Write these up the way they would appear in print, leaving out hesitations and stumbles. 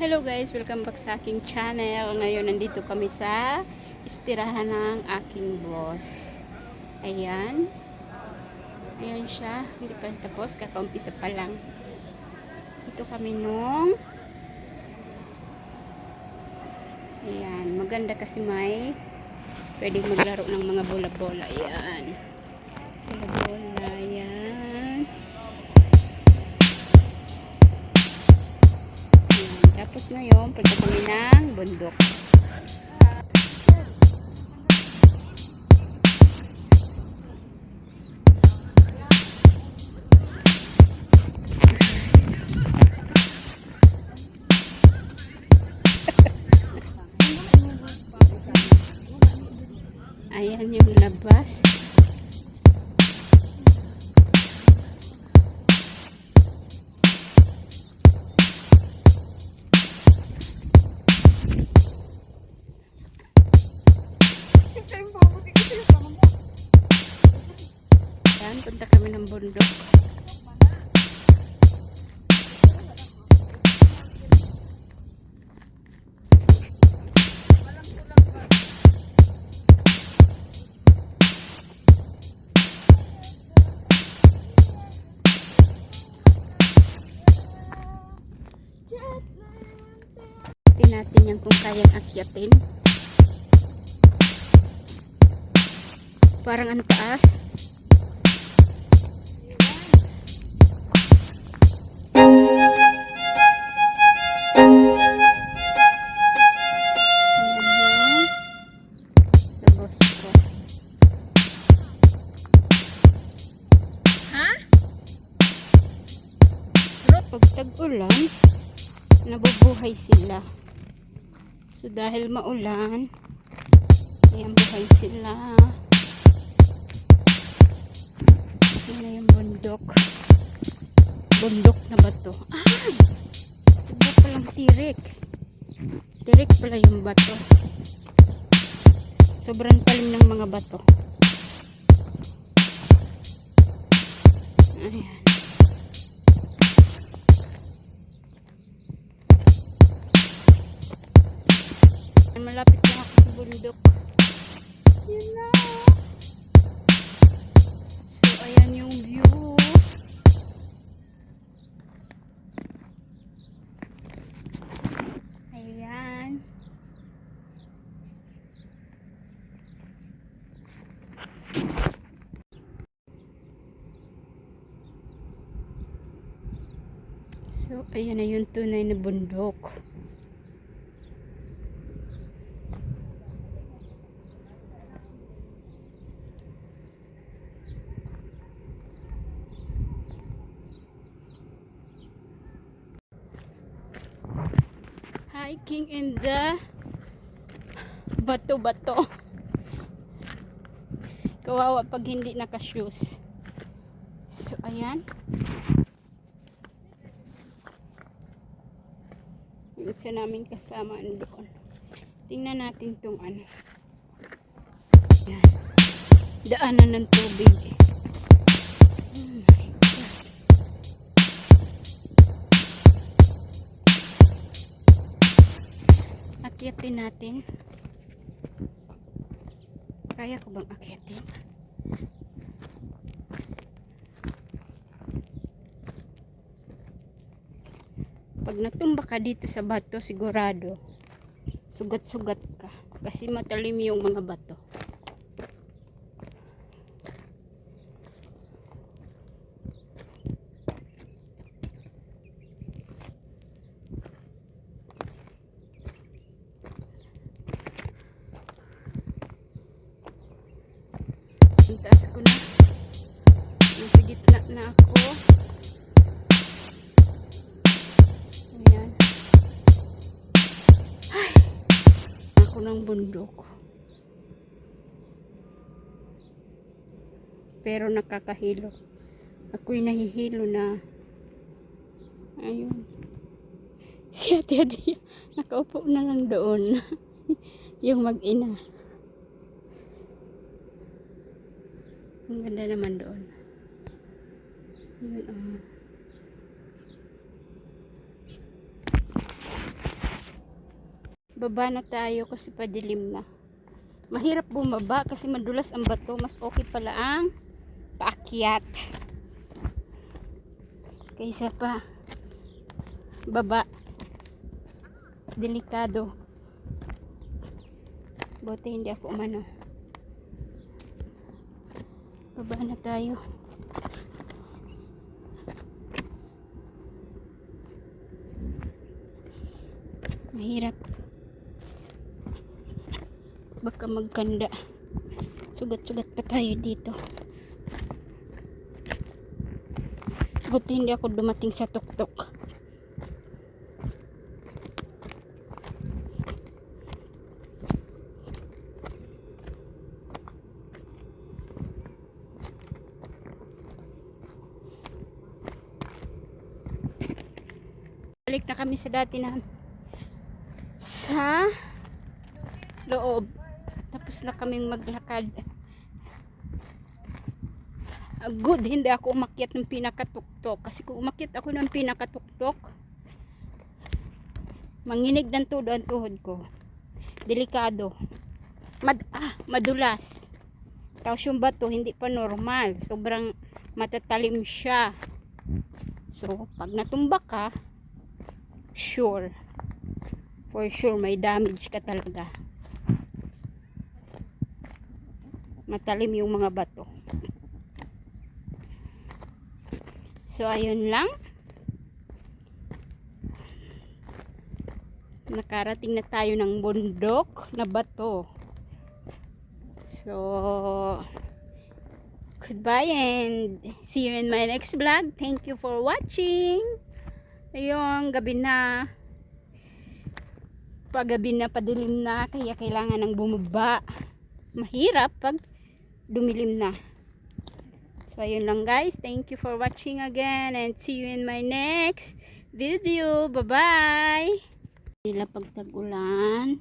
Hello guys, welcome back sa aking channel. Ngayon nandito kami sa istirahan ng aking boss. Ayan. Ayan siya. Hindi pa tapos, kakaumpisa pa lang. Ito kami nung ayan, maganda kasi may pwedeng maglaro ng mga bola-bola. Ayan. Bola-bola, ayan. Tapos ngayon, pagka kami ng bundok. Ayan yung labas. Ayan, punta kami ng bundok. Natin yan kung kayang akyatin. Parang ang taas. Pag tag-ulan, nabubuhay sila. So dahil maulan, ayan, buhay sila. Ayan na yung bundok. Bundok na ba to? Ah! Iba palang tirik. Tirik pala yung bato. Sobrang talim ng mga bato. Ayan. Malapit na ako sa bundok. Yan na. So, ayan yung view. Ayan. So, ayan na yung tunay na bundok. Hiking in the bato-bato. Kawawa pag hindi naka-shoes. So, ayan. Yung isa namin kasama doon. Tingnan natin tong ano. Ayan. Daanan ng tubig. Oh my God. Akyatin natin. Kaya ko bang akyatin? Pag natumba ka dito sa bato, sigurado sugat-sugat ka kasi matalim yung mga bato. Taas ko na. Nasa gitna na ako. Ayan. Ay! Ako ng bundok. Pero nakakahilo. Ako'y nahihilo na. Ayun. Si Ate Adia, nakaupo na lang doon. Yung mag-ina. Ang ganda naman doon. Yun, Baba na tayo kasi padilim na. Mahirap bumaba kasi madulas ang bato. Mas okay pala ang paakyat kaysa pa baba. Delikado. Buti hindi ako umano. Baba na tayo. Mahirap. Baka magkanda. Sugat-sugat pa tayo dito. Buti hindi ako dumating sa tuktok. Balik na kami sa dati na sa loob. Tapos na kaming maglakad. Good, hindi ako umakyat ng pinakatuktok. Kasi kung umakyat ako ng pinakatuktok, manginig ng todo ang tuhod ko. Delikado. Madulas. Tapos yung bato, hindi pa normal. Sobrang matatalim siya. So, pag natumba ka, for sure, may damage ka talaga. Matalim yung mga bato. So, ayun lang. Nakarating na tayo ng bundok na bato. So, goodbye and see you in my next vlog. Thank you for watching. Ayun, gabi na. Paggabi na, padilim na, kaya kailangan ng bumaba. Mahirap pag dumilim na. So, ayun lang guys. Thank you for watching again and see you in my next video. Bye-bye! Nila pag tag-ulan.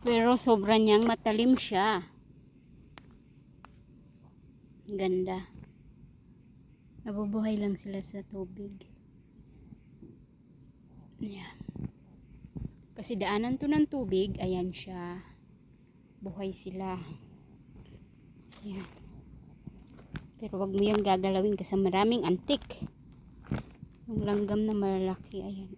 Pero sobra niyang matalim siya. Ganda. Nabubuhay lang sila sa tubig. Ayan. Kasi daanan to ng tubig. Ayan siya. Buhay sila. Ayan. Pero wag mo yung gagalawin kasi maraming antik. Yung langgam na malalaki. Ayan.